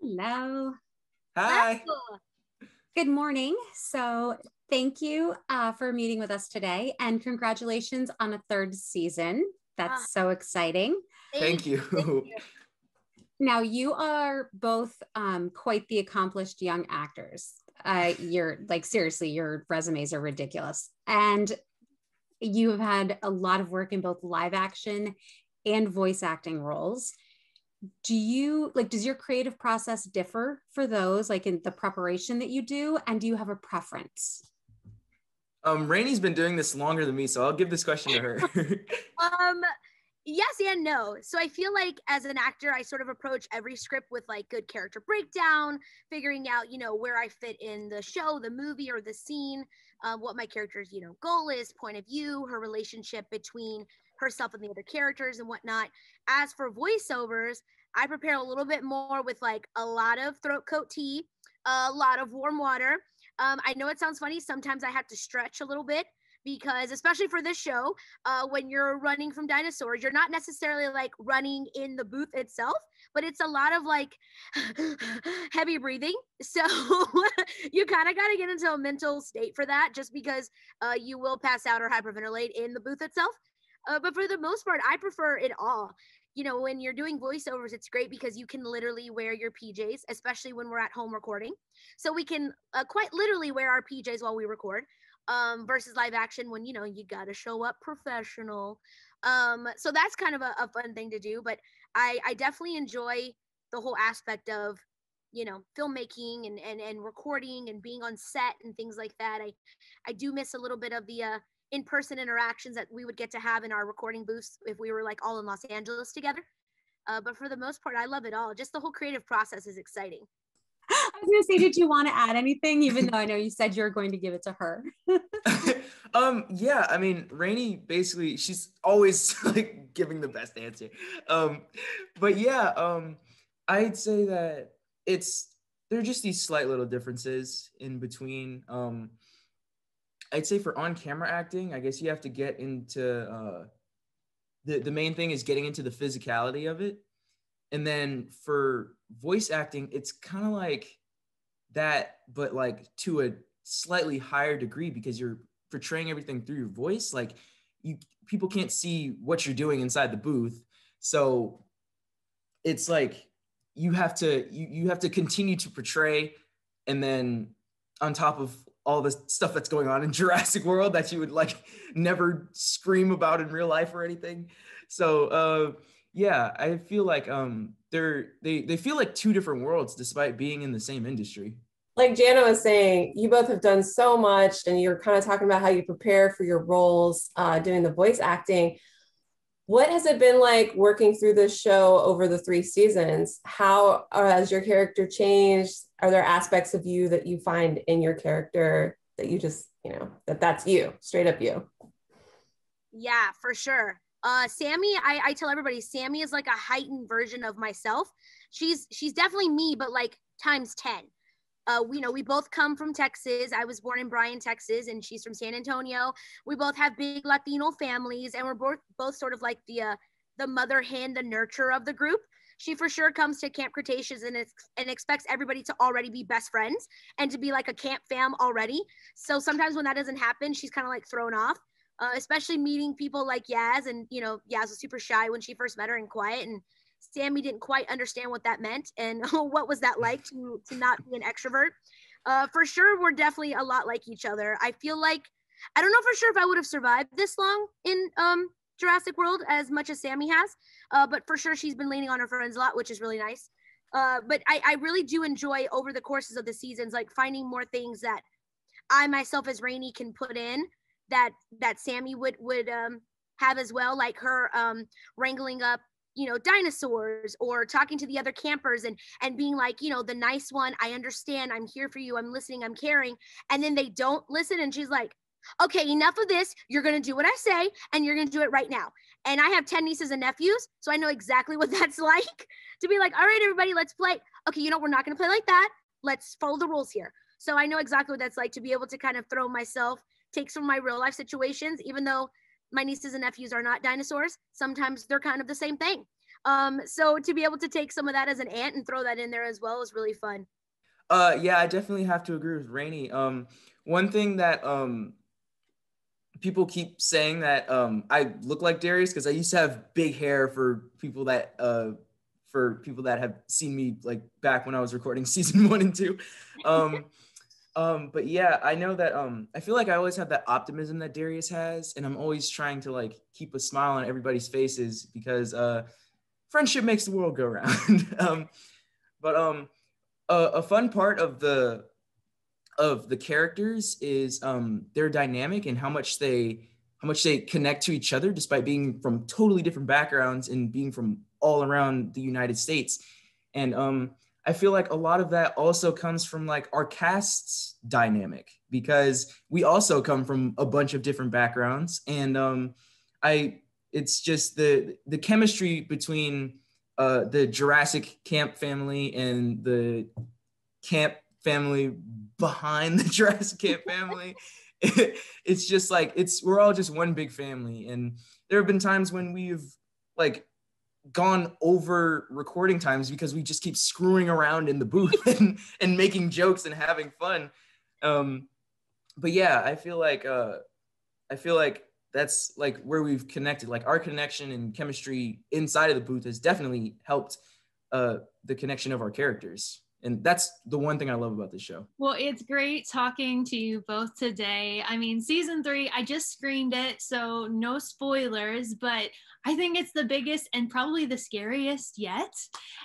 Hello. Hi. Good morning. So thank you for meeting with us today, and congratulations on a third season. That's so exciting. Thank you. Thank you. Now, you are both quite the accomplished young actors. You're like, seriously, your resumes are ridiculous. And you have had a lot of work in both live action and voice acting roles. Does your creative process differ for those, like in the preparation that you do? And do you have a preference? Raini's been doing this longer than me, so I'll give this question to her. Yes and no. So I feel like as an actor, I sort of approach every script with like good character breakdown, figuring out, where I fit in the show, the movie, or the scene, what my character's, goal is, point of view, her relationship between herself and the other characters and whatnot. As for voiceovers, I prepare a little bit more with like a lot of throat coat tea, a lot of warm water. I know it sounds funny. Sometimes I have to stretch a little bit because especially for this show, when you're running from dinosaurs, you're not necessarily like running in the booth itself, but it's a lot of like heavy breathing. So you kind of got to get into a mental state for that, just because you will pass out or hyperventilate in the booth itself. But for the most part, I prefer it all. When you're doing voiceovers, it's great because you can literally wear your PJs, especially when we're at home recording. So we can quite literally wear our PJs while we record. Versus live action when, you got to show up professional. So that's kind of a fun thing to do. But I definitely enjoy the whole aspect of, filmmaking and recording and being on set and things like that. I do miss a little bit of the in-person interactions that we would get to have in our recording booths if we were like all in Los Angeles together. But for the most part, I love it all. Just the whole creative process is exciting. I was going to say, did you want to add anything, even though I know you said you're going to give it to her? Yeah, I mean, Raini basically, she's always like giving the best answer. But yeah, I'd say that there are just these slight little differences in between. I'd say for on-camera acting, I guess you have to get into the main thing is getting into the physicality of it. And then for voice acting, it's kind of like that, but like to a slightly higher degree because you're portraying everything through your voice. Like people can't see what you're doing inside the booth. So it's like you have to continue to portray, and then on top of all the stuff that's going on in Jurassic World that you would like never scream about in real life or anything. So yeah, I feel like they feel like two different worlds despite being in the same industry. Like Jana was saying, you both have done so much, and you're kind of talking about how you prepare for your roles, doing the voice acting. What has it been like working through this show over the 3 seasons? How has your character changed? Are there aspects of you that you find in your character that you just, that's you, straight up you? Yeah, for sure. Sammy, I tell everybody, Sammy is like a heightened version of myself. She's definitely me, but like times 10. We both come from Texas. I was born in Bryan, Texas, and she's from San Antonio. We both have big Latino families, and we're both sort of like the mother hen, the nurturer of the group. She for sure comes to Camp Cretaceous and expects everybody to already be best friends and to be like a camp fam already. So sometimes when that doesn't happen, she's kind of like thrown off. Especially meeting people like Yaz, and Yaz was super shy when she first met her and quiet, and Sammy didn't quite understand what that meant and what was that like to not be an extrovert. For sure, we're definitely a lot like each other. I feel like, I don't know for sure if I would have survived this long in Jurassic World as much as Sammy has, but for sure she's been leaning on her friends a lot, which is really nice. But I really do enjoy over the courses of the seasons, like finding more things that I myself as Raini can put in that Sammy would have as well, like her wrangling up dinosaurs or talking to the other campers and being like, the nice one, I understand, I'm here for you, I'm listening, I'm caring. And then they don't listen, and she's like, okay, enough of this, you're gonna do what I say, and you're gonna do it right now. And I have 10 nieces and nephews, so I know exactly what that's like, to be like, all right, everybody, let's play. Okay, we're not gonna play like that, let's follow the rules here. So I know exactly what that's like to be able to kind of throw myself, take some of my real life situations, even though my nieces and nephews are not dinosaurs, sometimes they're kind of the same thing. So to be able to take some of that as an ant and throw that in there as well is really fun. Yeah, I definitely have to agree with Rainy. One thing that people keep saying that I look like Darius because I used to have big hair for people that have seen me like back when I was recording season 1 and 2. But yeah, I know that I feel like I always have that optimism that Darius has, and I'm always trying to like keep a smile on everybody's faces because friendship makes the world go round. But a fun part of the characters is their dynamic and how much they connect to each other despite being from totally different backgrounds and being from all around the United States. And I feel like a lot of that also comes from like our cast's dynamic because we also come from a bunch of different backgrounds. And it's just the chemistry between the Jurassic camp family and the camp family behind the Jurassic camp family. It's just like we're all just one big family. And there have been times when we've like gone over recording times because we just keep screwing around in the booth and making jokes and having fun. But yeah, I feel like that's like where we've connected. Like our connection and chemistry inside of the booth has definitely helped the connection of our characters. And that's the one thing I love about this show. Well, it's great talking to you both today. I mean, season 3, I just screened it, so no spoilers, but I think it's the biggest and probably the scariest yet.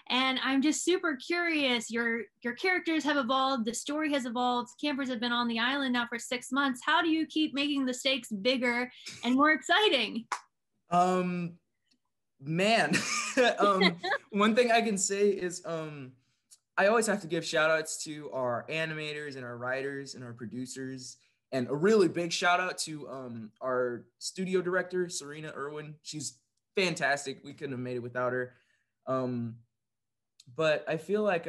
And I'm just super curious. Your characters have evolved. The story has evolved. Campers have been on the island now for 6 months. How do you keep making the stakes bigger and more exciting? Man, one thing I can say is, I always have to give shout outs to our animators and our writers and our producers, and a really big shout out to our studio director, Serena Irwin. She's fantastic. We couldn't have made it without her. But I feel like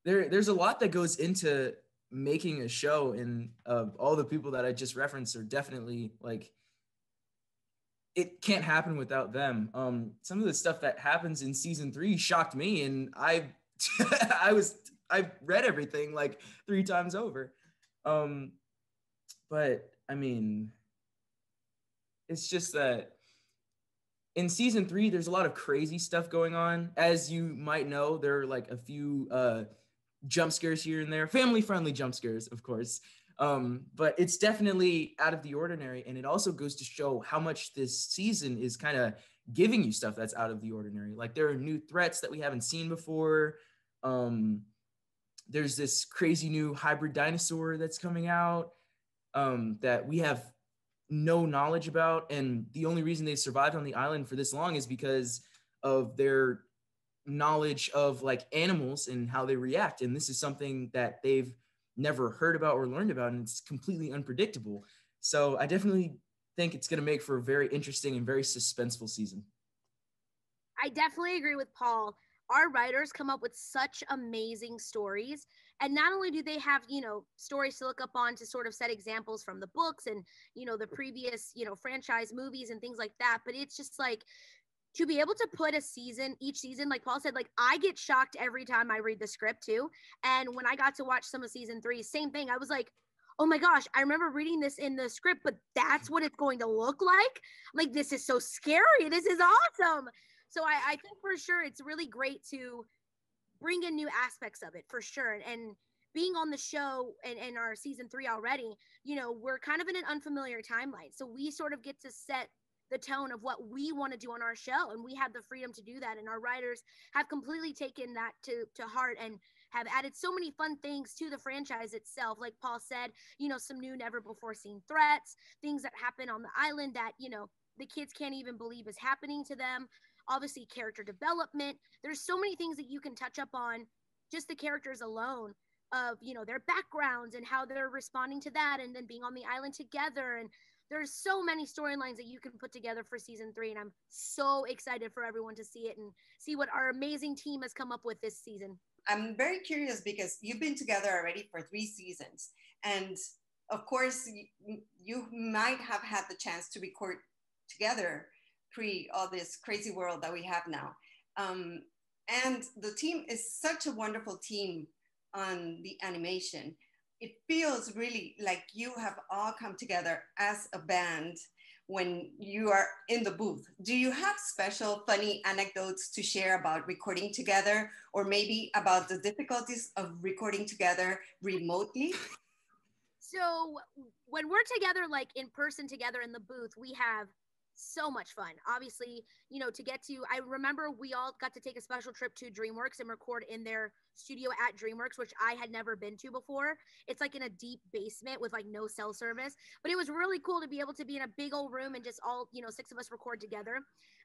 there's a lot that goes into making a show, and all the people that I just referenced are definitely like, it can't happen without them. Some of the stuff that happens in season 3 shocked me, and I read everything like 3 times over. But I mean, it's just that in season 3, there's a lot of crazy stuff going on. As you might know, there are like a few jump scares here and there, family-friendly jump scares, of course. But it's definitely out of the ordinary, and it also goes to show how much this season is kind of giving you stuff that's out of the ordinary. Like there are new threats that we haven't seen before. There's this crazy new hybrid dinosaur that's coming out that we have no knowledge about, and the only reason they survived on the island for this long is because of their knowledge of like animals and how they react. And this is something that they've never heard about or learned about, and it's completely unpredictable. So I definitely think it's going to make for a very interesting and very suspenseful season. I definitely agree with Paul. Our writers come up with such amazing stories, and not only do they have, stories to look up on to sort of set examples from the books and, the previous, franchise movies and things like that, but it's just like, to be able to put each season, like Paul said, like I get shocked every time I read the script too. And when I got to watch some of season 3, same thing. I was like, oh my gosh, I remember reading this in the script, but that's what it's going to look like. Like, this is so scary. This is awesome. So I think for sure it's really great to bring in new aspects of it for sure. And being on the show and our season 3 already, we're kind of in an unfamiliar timeline. So we sort of get to set the tone of what we want to do on our show, and we have the freedom to do that, and our writers have completely taken that to heart and have added so many fun things to the franchise itself. Like Paul said, some new never before seen threats, things that happen on the island that the kids can't even believe is happening to them. Obviously character development, there's so many things that you can touch up on just the characters alone, of their backgrounds and how they're responding to that, and then being on the island together. And there's so many storylines that you can put together for season 3, and I'm so excited for everyone to see it and see what our amazing team has come up with this season. I'm very curious because you've been together already for 3 seasons, and of course you might have had the chance to record together pre all this crazy world that we have now. And the team is such a wonderful team on the animation. It feels really like you have all come together as a band when you are in the booth. Do you have special funny anecdotes to share about recording together, or maybe about the difficulties of recording together remotely? So when we're together, like in person together in the booth, we have so much fun. Obviously, you know, I remember we all got to take a special trip to DreamWorks and record in their studio at DreamWorks, which I had never been to before. It's like in a deep basement with like no cell service, but it was really cool to be able to be in a big old room and just all, you know, 6 of us record together.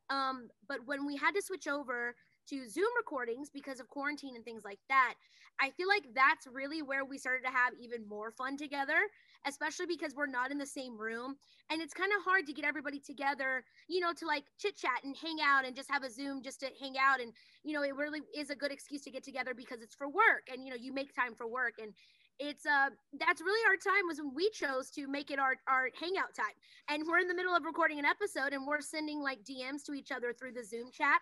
But when we had to switch over to Zoom recordings because of quarantine and things like that, I feel like that's really where we started to have even more fun together, especially because we're not in the same room. And it's kind of hard to get everybody together, you know, to like chit chat and hang out and just have a Zoom just to hang out. And, you know, it really is a good excuse to get together because it's for work and, you know, you make time for work. And it's that's really our time was when we chose to make it our hangout time. And we're in the middle of recording an episode and we're sending like DMs to each other through the Zoom chat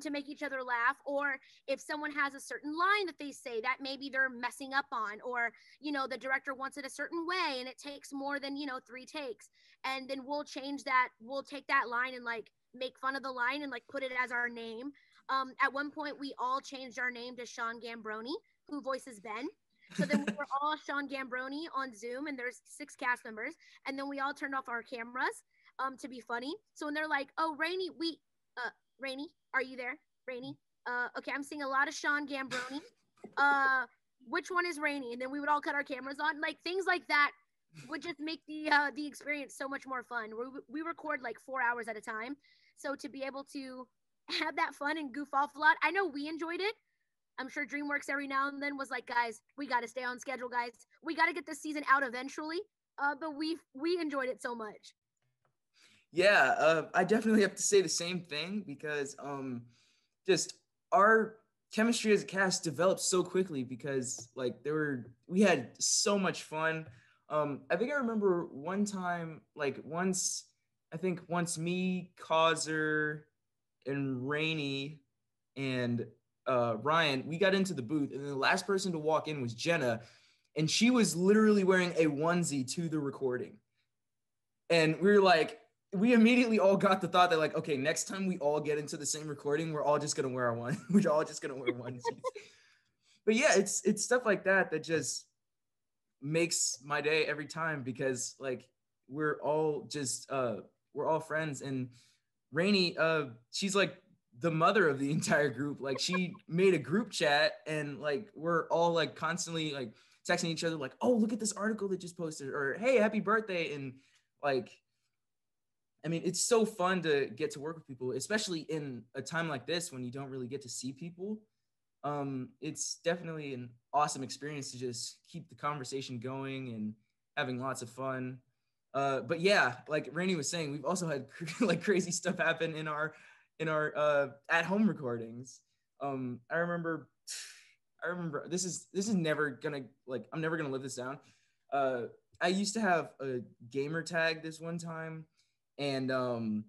to make each other laugh. Or if someone has a certain line that they say that maybe they're messing up on, or, you know, the director wants it a certain way and it takes more than, you know, 3 takes. And then we'll change that. We'll take that line and like make fun of the line and like put it as our name. At one point, we all changed our name to Sean Gambroni, who voices Ben. So then we were all Sean Gambroni on Zoom, and there's 6 cast members. And then we all turned off our cameras to be funny. So when they're like, oh, Raini, Raini, are you there? Raini? Okay, I'm seeing a lot of Sean Gambroni. Which one is Raini? And then we would all cut our cameras on. Like things like that would just make the experience so much more fun. We record like 4 hours at a time. So to be able to have that fun and goof off a lot, I know we enjoyed it. I'm sure DreamWorks every now and then was like, guys, we got to stay on schedule, guys. We got to get this season out eventually. But we enjoyed it so much. Yeah, I definitely have to say the same thing because just our chemistry as a cast developed so quickly because like we had so much fun. I think I remember one time, like once me, Causer, and Raini and Ryan, we got into the booth, and the last person to walk in was Jenna, and she was literally wearing a onesie to the recording. And we were like, we immediately all got the thought that like, okay, next time we all get into the same recording, we're all just gonna wear we're all just gonna wear onesies. But yeah, it's stuff like that that just makes my day every time because like we're all friends. And Raini, she's like the mother of the entire group. Like she made a group chat and like we're all like constantly like texting each other like, oh, look at this article that just posted, or hey, happy birthday. And like, I mean, it's so fun to get to work with people, especially in a time like this when you don't really get to see people. It's definitely an awesome experience to just keep the conversation going and having lots of fun. But yeah, like Raini was saying, we've also had like crazy stuff happen in our at-home recordings. I remember this is never gonna, like, I'm never gonna live this down. I used to have a gamer tag this one time, and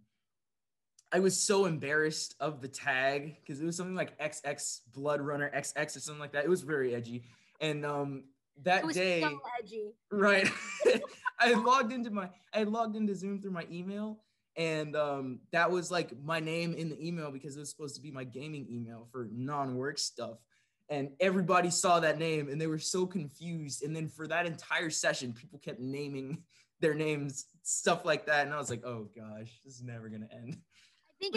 I was so embarrassed of the tag because it was something like XX Blood Runner XX or something like that. It was very edgy. And that day, so edgy. right? I logged into Zoom through my email, and that was like my name in the email because it was supposed to be my gaming email for non-work stuff. And everybody saw that name and they were so confused. And then for that entire session, people kept naming their names, stuff like that. And I was like, oh gosh, this is never gonna end. I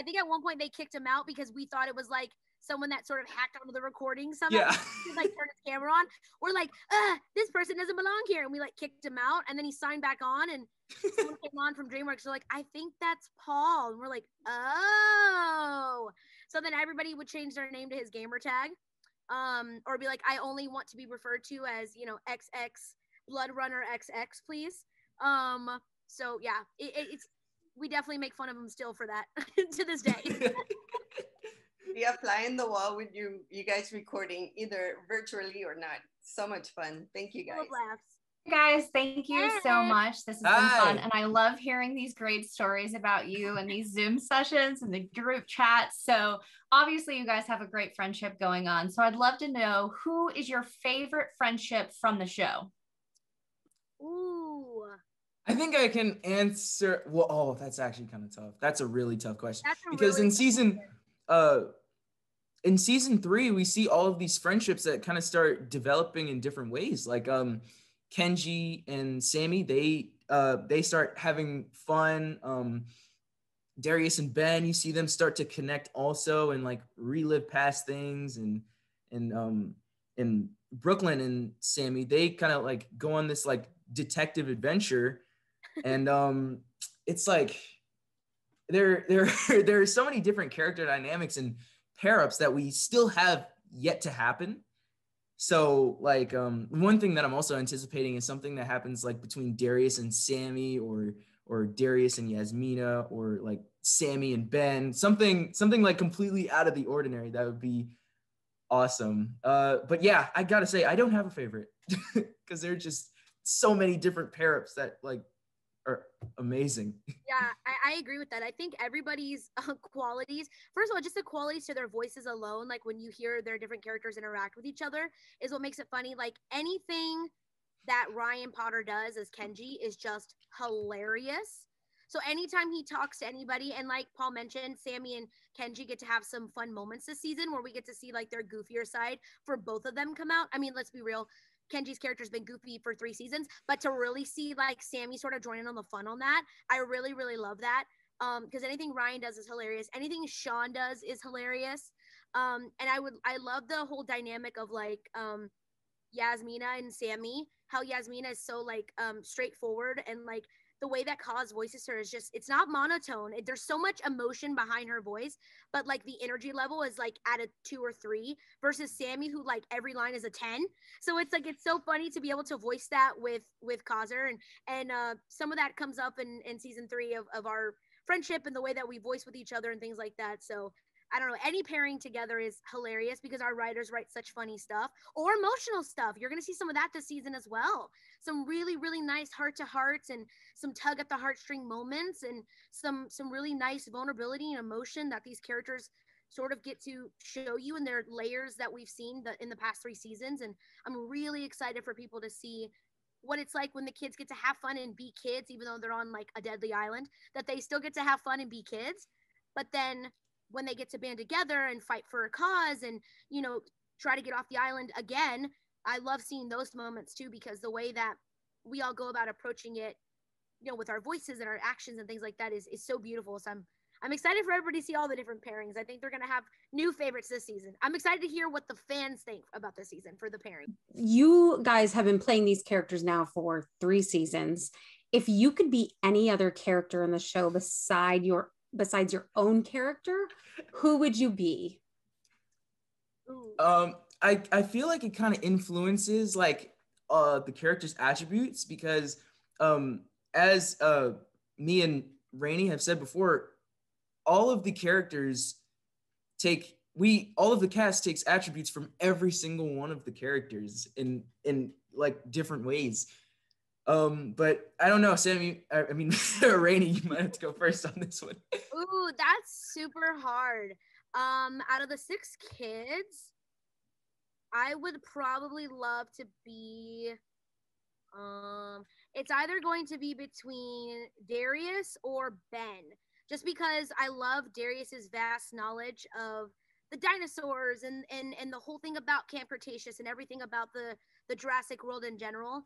think at one point they kicked him out because we thought it was like someone that sort of hacked onto the recording somehow. Yeah. He like turned his camera on. We're like, this person doesn't belong here. And we like kicked him out, and then he signed back on, and someone came on from DreamWorks. They're like, I think that's Paul. And we're like, oh. So then everybody would change their name to his gamer tag. Or be like, I only want to be referred to as, you know, XX Blood Runner XX, please. So yeah, it's we definitely make fun of him still for that to this day. Yeah, fly in the wall with you guys recording either virtually or not. So much fun. Thank you guys. Full of laughs. Guys, thank you so much. This has been fun. And I love hearing these great stories about you and these Zoom sessions and the group chats. So obviously you guys have a great friendship going on. So I'd love to know, who is your favorite friendship from the show? Ooh. I think I can answer. Well, oh, that's actually kind of tough. That's a really tough question. Because really in season 3, we see all of these friendships that kind of start developing in different ways. Like Kenji and Sammy, they start having fun. Darius and Ben, you see them start to connect also and like relive past things. And Brooklyn and Sammy, they kind of like go on this like detective adventure. And it's like there are so many different character dynamics and pair-ups that we still have yet to happen. So like one thing that I'm also anticipating is something that happens like between Darius and Sammy, or Darius and Yasmina, or like Sammy and Ben, something like completely out of the ordinary. That would be awesome. But yeah, I gotta say, I don't have a favorite because there are just so many different pair-ups that like are amazing. Yeah, I agree with that. I think everybody's qualities, first of all, just the qualities to their voices alone, like when you hear their different characters interact with each other, is what makes it funny. Like anything that Ryan Potter does as Kenji is just hilarious. So anytime he talks to anybody, and like Paul mentioned, Sammy and Kenji get to have some fun moments this season where we get to see like their goofier side for both of them come out. I mean, let's be real, Kenji's character's been goofy for 3 seasons, but to really see like Sammy sort of joining on the fun on that, I really, really love that. Because anything Ryan does is hilarious. Anything Sean does is hilarious. And I love the whole dynamic of like Yasmina and Sammy, how Yasmina is so like straightforward, and like the way that Kaz voices her is just, it's not monotone. There's so much emotion behind her voice, but like the energy level is like at a 2 or 3, versus Sammy, who like every line is a 10. So it's like, it's so funny to be able to voice that with Kazer, and some of that comes up in season 3 of our friendship and the way that we voice with each other and things like that. So I don't know, any pairing together is hilarious because our writers write such funny stuff or emotional stuff. You're going to see some of that this season as well. Some really, really nice heart-to-hearts and some tug at the heartstring moments, and some really nice vulnerability and emotion that these characters sort of get to show you in their layers that we've seen in the past 3 seasons. And I'm really excited for people to see what it's like when the kids get to have fun and be kids, even though they're on like a deadly island, that they still get to have fun and be kids. But then when they get to band together and fight for a cause and, you know, try to get off the island again, I love seeing those moments too, because the way that we all go about approaching it, you know, with our voices and our actions and things like that is so beautiful. So I'm excited for everybody to see all the different pairings. I think they're going to have new favorites this season. I'm excited to hear what the fans think about this season for the pairing. You guys have been playing these characters now for 3 seasons. If you could be any other character in the show besides your own character, who would you be? I feel like it kind of influences like the character's attributes, because as me and Raini have said before, all of the cast takes attributes from every single one of the characters in like different ways. But I don't know, Sammy, I mean, Raini, you might have to go first on this one. Ooh, that's super hard. Out of the 6 kids, I would probably love to be, it's either going to be between Darius or Ben, just because I love Darius's vast knowledge of the dinosaurs and the whole thing about Camp Cretaceous and everything about the Jurassic world in general.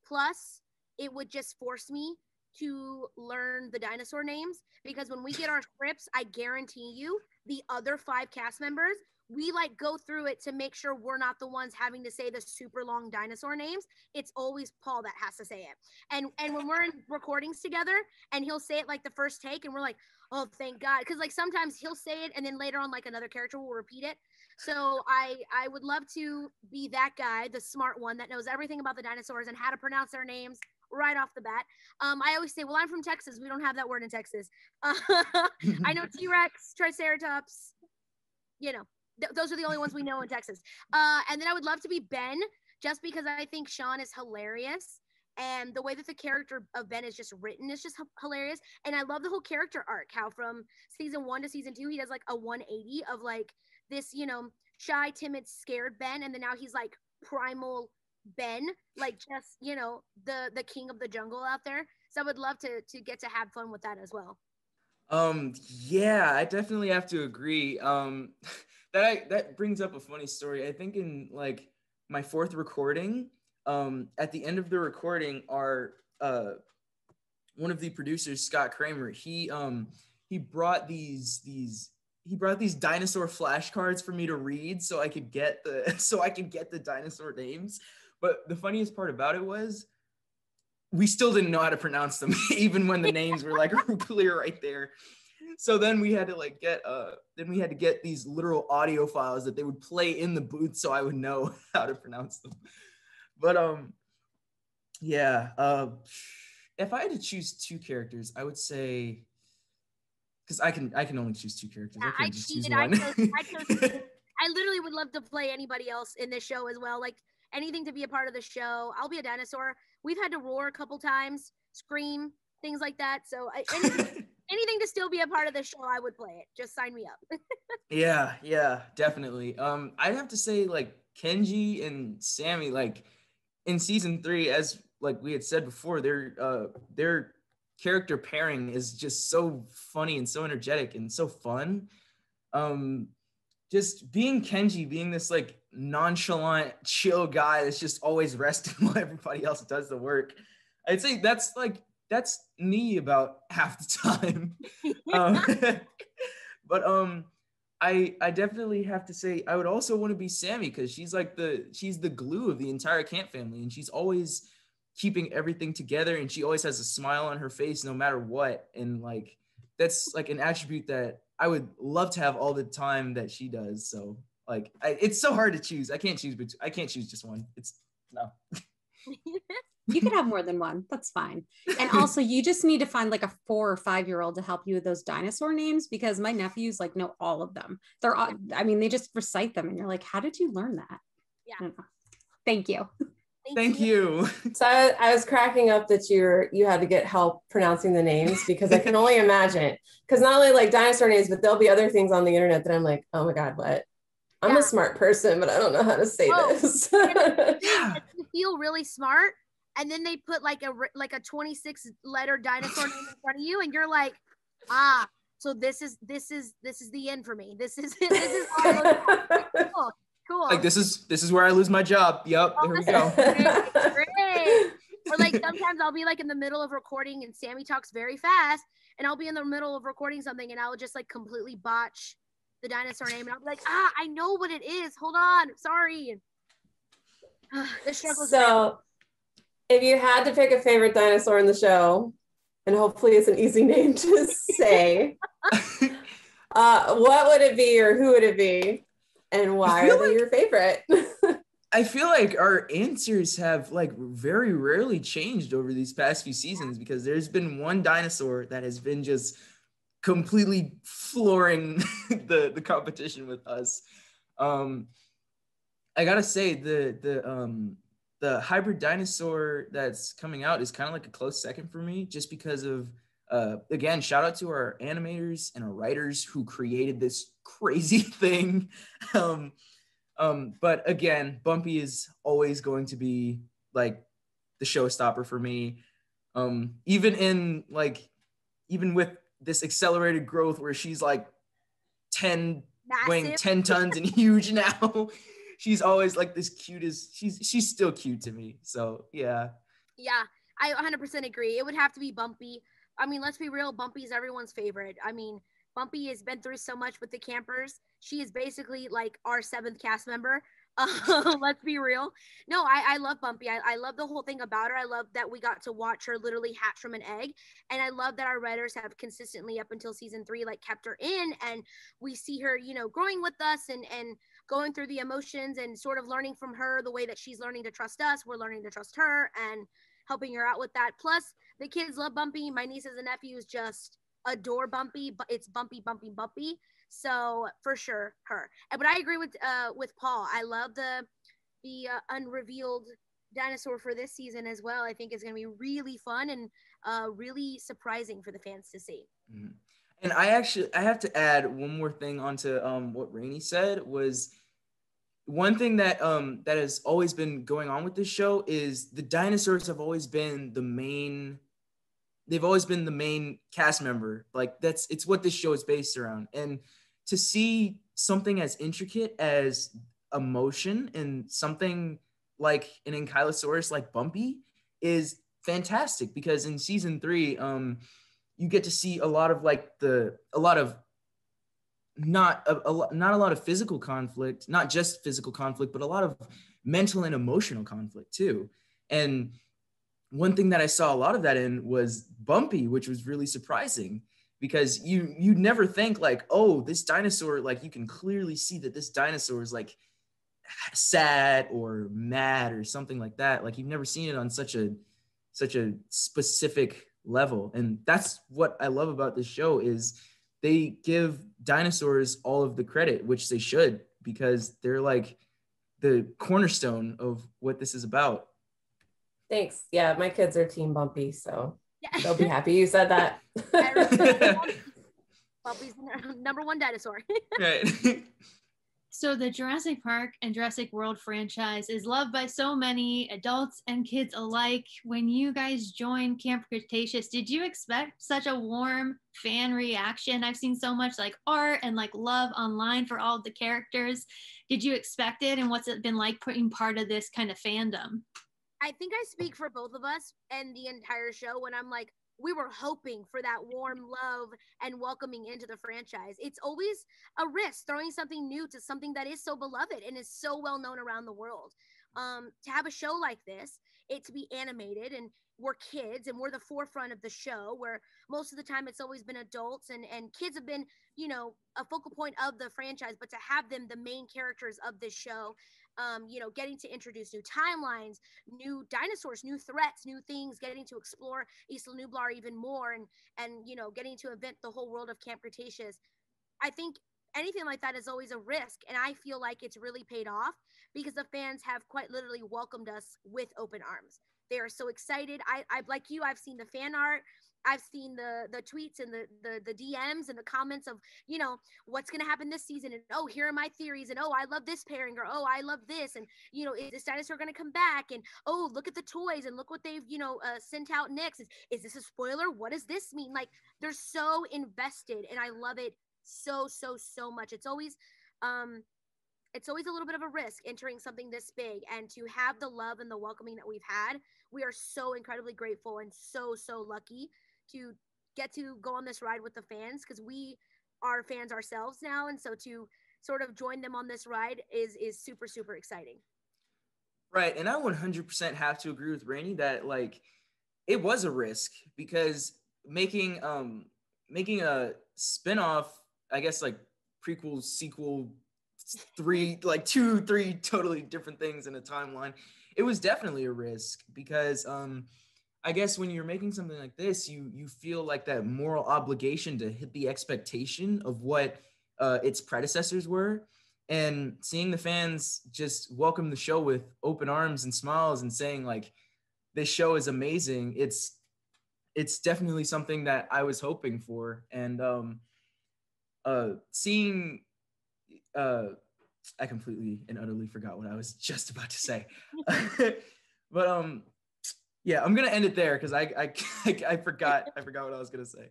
Plus, it would just force me to learn the dinosaur names, because when we get our scripts, I guarantee you the other 5 cast members, we like go through it to make sure we're not the ones having to say the super long dinosaur names. It's always Paul that has to say it. And when we're in recordings together and he'll say it like the first take and we're like, oh, thank God. Because like sometimes he'll say it and then later on like another character will repeat it. So I would love to be that guy, the smart one that knows everything about the dinosaurs and how to pronounce their names right off the bat. I always say, well, I'm from Texas. We don't have that word in Texas. I know T-Rex, Triceratops, you know, those are the only ones we know in Texas. And then I would love to be Ben, just because I think Sean is hilarious. And the way that the character of Ben is just written is just hilarious. And I love the whole character arc, how from season 1 to season 2, he does like a 180 of like this, you know, shy, timid, scared Ben. And then now he's like primal Ben, like just, you know, the king of the jungle out there. So I would love to get to have fun with that as well. Yeah, I definitely have to agree. That brings up a funny story. I think in like my 4th recording, at the end of the recording, our one of the producers, Scott Kramer, he brought these dinosaur flashcards for me to read so I could get the dinosaur names. But the funniest part about it was we still didn't know how to pronounce them, even when the names were like clear right there. So then we had to get these literal audio files that they would play in the booth so I would know how to pronounce them. But if I had to choose 2 characters, I would say, because I can only choose 2 characters. Yeah, I can't just choose cheated. one. I literally would love to play anybody else in this show as well. Like anything to be a part of the show. I'll be a dinosaur. We've had to roar a couple times, scream, things like that. So anything to still be a part of the show, I would play it. Just sign me up. Yeah, definitely. I'd have to say like Kenji and Sammy, like in season 3, as like we had said before, their character pairing is just so funny and so energetic and so fun. Just being Kenji, being this like nonchalant, chill guy that's just always resting while everybody else does the work. I'd say that's me about half the time. But I definitely have to say I would also want to be Sammy, because she's the glue of the entire Camp family, and she's always keeping everything together, and she always has a smile on her face no matter what. And like that's like an attribute that I would love to have all the time that she does. So like it's so hard to choose. I can't choose just one. No. You could have more than one. That's fine. And also, you just need to find like a 4 or 5-year-old to help you with those dinosaur names, because my nephews like know all of them. They're all, I mean, they just recite them, and you're like, how did you learn that? Yeah. Thank you. Thank you. So I was cracking up that you had to get help pronouncing the names, because I can only imagine, because not only like dinosaur names, but there'll be other things on the internet that I'm like, oh my God, what? I'm a smart person, but I don't know how to say this. You feel really smart, and then they put like a 26-letter dinosaur name in front of you, and you're like, so this is the end for me. This is all cool. Like this is where I lose my job. Yep, there we go. Great. Or like sometimes I'll be like in the middle of recording and Sammy talks very fast, and I'll be in the middle of recording something and I'll just like completely botch the dinosaur name, and I'll be like, I know what it is. Hold on, sorry. The struggle's so if you had to pick a favorite dinosaur in the show, and hopefully it's an easy name to say, what would it be, or who would it be, and why are they your favorite? I feel like our answers have like very rarely changed over these past few seasons, because there's been one dinosaur that has been just completely flooring the competition with us. I gotta say the hybrid dinosaur that's coming out is kind of like a close second for me, just because of again, shout out to our animators and our writers who created this crazy thing. But again, Bumpy is always going to be like the showstopper for me. Even with this accelerated growth where she's like weighing 10 tons and huge now, she's always like this cutest. She's still cute to me. So yeah. Yeah, I 100% agree. It would have to be Bumpy. I mean, let's be real. Bumpy is everyone's favorite. I mean, Bumpy has been through so much with the campers. She is basically like our 7th cast member. Let's be real. No, I love Bumpy. I love the whole thing about her. I love that we got to watch her literally hatch from an egg. And I love that our writers have consistently up until season 3, like kept her in, and we see her, you know, growing with us and going through the emotions and sort of learning from her the way that she's learning to trust us. We're learning to trust her and helping her out with that. Plus the kids love Bumpy. My nieces and nephews just adore Bumpy, but it's Bumpy. So for sure her. But I agree with Paul. I love the the unrevealed dinosaur for this season as well, I think is going to be really fun and really surprising for the fans to see. Mm-hmm. And I have to add one more thing onto what Rainey said. Was one thing that that has always been going on with this show is the dinosaurs have always been the main. They've always been the main cast member. Like it's what this show is based around. And to see something as intricate as emotion and something like an ankylosaurus like Bumpy is fantastic, because in season 3, you get to see a lot of not a lot of physical conflict, not just physical conflict, but a lot of mental and emotional conflict too. And one thing that I saw a lot of that in was Bumpy, which was really surprising, because you never think like, oh, this dinosaur, like you can clearly see that this dinosaur is like sad or mad or something like that. Like you've never seen it on such a specific level. And that's what I love about this show is they give dinosaurs all of the credit, which they should, because they're like the cornerstone of what this is about. Thanks. Yeah, my kids are Team Bumpy, so they'll be happy you said that. Bumpy's number one dinosaur. Right. So the Jurassic Park and Jurassic World franchise is loved by so many adults and kids alike. When you guys joined Camp Cretaceous, did you expect such a warm fan reaction? I've seen so much like art and like love online for all of the characters. Did you expect it? And what's it been like being part of this kind of fandom? I think I speak for both of us and the entire show when I'm like, we were hoping for that warm love and welcoming into the franchise. It's always a risk throwing something new to something that is so beloved and is so well known around the world. To have a show like this, it to be animated, and we're kids and we're the forefront of the show, where most of the time it's always been adults and kids have been, a focal point of the franchise, but to have them the main characters of this show, getting to introduce new timelines, new dinosaurs, new threats, new things, getting to explore Isla Nublar even more, and getting to invent the whole world of Camp Cretaceous. I think anything like that is always a risk, and I feel like it's really paid off because the fans have quite literally welcomed us with open arms. They are so excited. I like you, I've seen the fan art. I've seen the tweets and the DMs and the comments of, what's going to happen this season. And, oh, here are my theories. And, oh, I love this pairing. Or, oh, I love this. And, is this dinosaur going to come back? And, oh, look at the toys and look what they've, sent out next. Is this a spoiler? What does this mean? Like, they're so invested, and I love it so, so, so much. It's always a little bit of a risk entering something this big, and to have the love and the welcoming that we've had, we are so incredibly grateful and so, so lucky to get to go on this ride with the fans, because we are fans ourselves now. And so to sort of join them on this ride is super, super exciting. Right. And I 100% have to agree with Rainey that like it was a risk, because making a spinoff, I guess like prequel, sequel, three totally different things in a timeline, it was definitely a risk, because I guess when you're making something like this, you feel like that moral obligation to hit the expectation of what its predecessors were. And seeing the fans just welcome the show with open arms and smiles and saying like, this show is amazing, it's definitely something that I was hoping for. And seeing I completely and utterly forgot what I was just about to say. But yeah, I'm gonna end it there because I forgot what I was gonna say.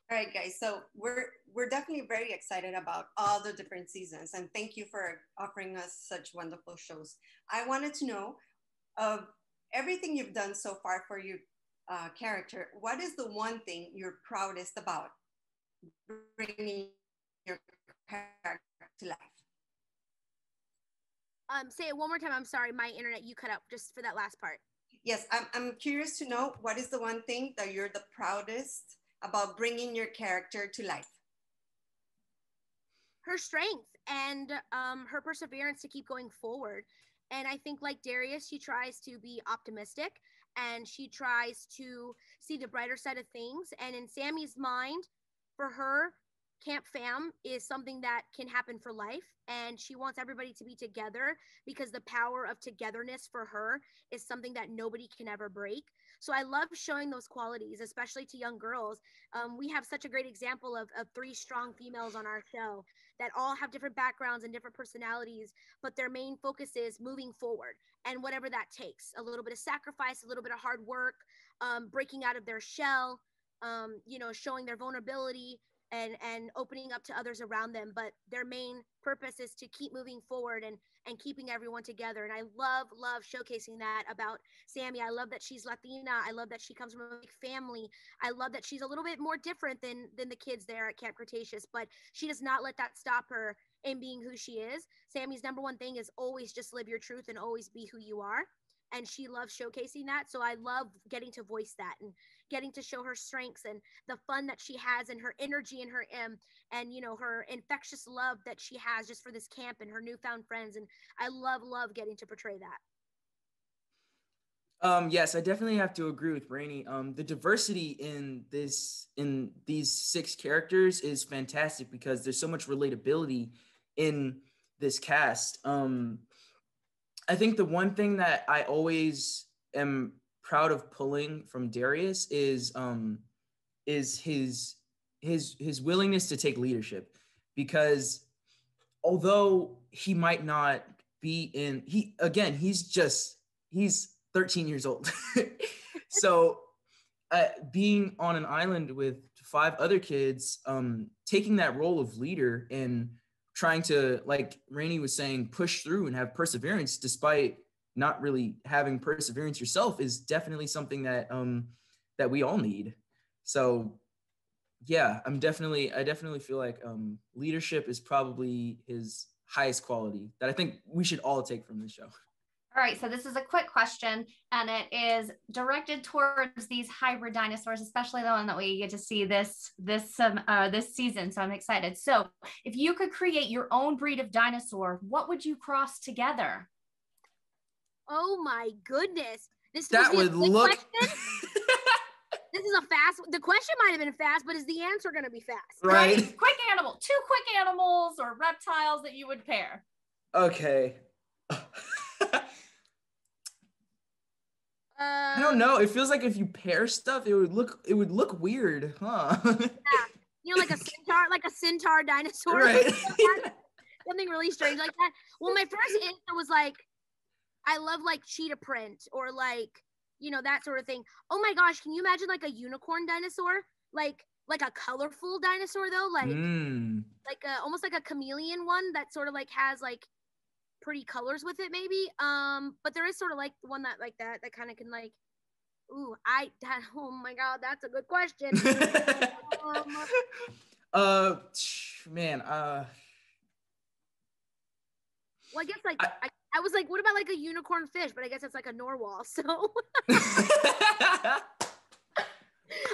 All right, guys. So we're definitely very excited about all the different seasons, and thank you for offering us such wonderful shows. I wanted to know, of everything you've done so far for your character, what is the one thing you're proudest about bringing your character to life? Say it one more time. I'm sorry, my internet, you cut out just for that last part. Yes, I'm curious to know, what is the one thing that you're the proudest about bringing your character to life? Her strength and her perseverance to keep going forward. And I think like Darius, she tries to be optimistic and she tries to see the brighter side of things. And in Sammy's mind, for her, Camp Fam is something that can happen for life, and she wants everybody to be together because the power of togetherness for her is something that nobody can ever break. So I love showing those qualities, especially to young girls. We have such a great example of 3 strong females on our show that all have different backgrounds and different personalities, but their main focus is moving forward, and whatever that takes, a little bit of sacrifice, a little bit of hard work, breaking out of their shell, showing their vulnerability, and opening up to others around them. But their main purpose is to keep moving forward and keeping everyone together. And I love showcasing that about Sammy. I love that she's Latina. I love that she comes from a big family. I love that she's a little bit more different than the kids there at Camp Cretaceous, but she does not let that stop her in being who she is. Sammy's number one thing is always just live your truth and always be who you are. And she loves showcasing that. So I love getting to voice that and getting to show her strengths and the fun that she has and her energy and her her infectious love that she has just for this camp and her newfound friends. And I love getting to portray that. Yes, I definitely have to agree with Raini. The diversity in these 6 characters is fantastic because there's so much relatability in this cast. I think the one thing that I always am proud of pulling from Darius is his willingness to take leadership, because although he might not be he's 13 years old. So being on an island with 5 other kids, taking that role of leader and trying to, like Raini was saying, push through and have perseverance despite not really having perseverance yourself is definitely something that that we all need. So yeah, I definitely feel like leadership is probably his highest quality that I think we should all take from this show. All right, so this is a quick question, and it is directed towards these hybrid dinosaurs, especially the one that we get to see this season. So I'm excited. So if you could create your own breed of dinosaur, what would you cross together? Oh my goodness! This would look. This is a fast. The question might have been fast, but is the answer going to be fast? Right. Quick animal. 2 quick animals or reptiles that you would pair. Okay. I don't know. It feels like if you pair stuff, it would look weird, huh? Yeah, like a centaur dinosaur. Right. Something really strange like that. Well, my first answer was like, I love like cheetah print or like, that sort of thing. Oh my gosh, can you imagine like a unicorn dinosaur? Like a colorful dinosaur though, like almost like a chameleon one that sort of like has like pretty colors with it maybe. But there is sort of like one that kind of can like, oh my god, that's a good question. Well, I guess like I was like, what about like a unicorn fish? But I guess it's like a narwhal. So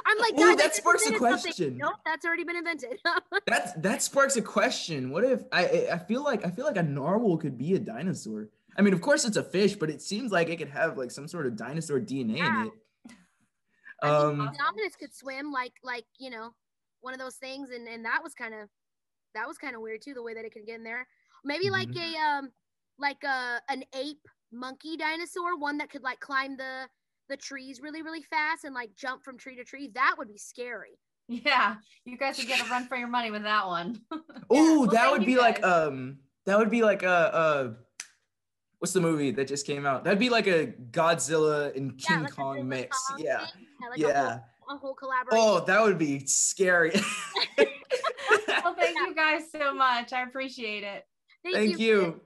I'm like, ooh, that sparks a question. Nope, that's already been invented. that sparks a question. What if I feel like a narwhal could be a dinosaur? I mean, of course it's a fish, but it seems like it could have like some sort of dinosaur DNA in it. I mean, Dominus could swim like one of those things, and that was kind of weird too, the way that it could get in there. Maybe like an ape monkey dinosaur, one that could like climb the trees really, really fast and like jump from tree to tree. That would be scary. Yeah, you guys would get a run for your money with that one. Oh, that would be like what's the movie that just came out? That'd be like a Godzilla and King Kong mix. Yeah. A whole collaboration. Oh, that would be scary. Well, thank you guys so much. I appreciate it. Thank you.